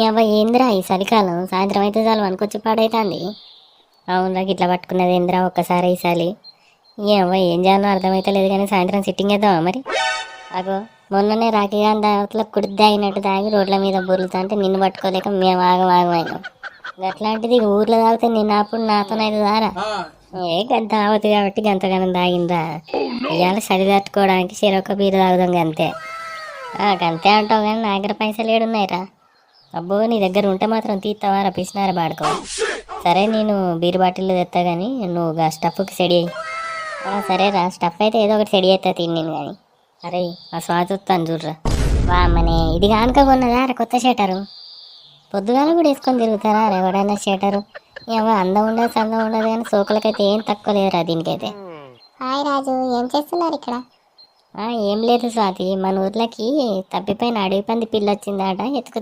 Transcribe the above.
అబ్బాయి ఏందిరా ఈ చలికాలం సాయంత్రం అయితే చాలు వనుకొచ్చి పాడైతుంది. అవునరా గిట్లా పట్టుకున్నది ఏందిరా ఒక్కసారి ఈసారి. అబ్బాయి ఏం చేయాలో అర్థమైతే లేదు కానీ సాయంత్రం సిట్టింగ్ వేద్దామా మరి. అగో మొన్ననే రాఖీగాని దావతలో కుడి తాగినట్టు తాగి రోడ్ల మీద బొర్లుతా అంటే నిన్ను పట్టుకోలేక మేము ఆగమాగమైనాం. అట్లాంటిది ఊర్లో తాగితే నిన్న అప్పుడు నాతోనైతే దారా. గంత ఆవతి కాబట్టి గంతగానం తాగిందా. ఇవాళ చలి తట్టుకోవడానికి చెరొక బీరు తాగుదాం గంతే. గంతే అంటావు కానీ నా దగ్గర పైసలు ఏడున్నాయిరా. అబ్బో నీ దగ్గర ఉంటే మాత్రం తీస్తావారా పిసినారా పాడుకో. సరే నేను బీరు బాటిల్లో తెస్తా కానీ నువ్వు స్టఫ్కి సెడి అయ్యి. సరేరా స్టఫ్ అయితే ఏదో ఒకటి సెడి అవుతా తిని నేను కానీ. అరే ఆ స్వాతి వస్తాను చూడరా. వామ్మనే ఇది కానుక కొన్నదా రా కొత్త షేటరు. పొద్దుగాల కూడా వేసుకొని తిరుగుతారా రా ఎవడైనా షేటరు. అందం ఉండదు సందం ఉండదు కానీ సోకులకైతే ఏం తక్కువ లేదురా దీనికైతే. హాయ్ రాజు, ఏం చేస్తున్నారు ఇక్కడ? ఏం లేదు స్వాతి, మన ఊర్లోకి తప్పిపోయిన అడవి పంది పిల్ల వచ్చిందాట, ఎత్తుకు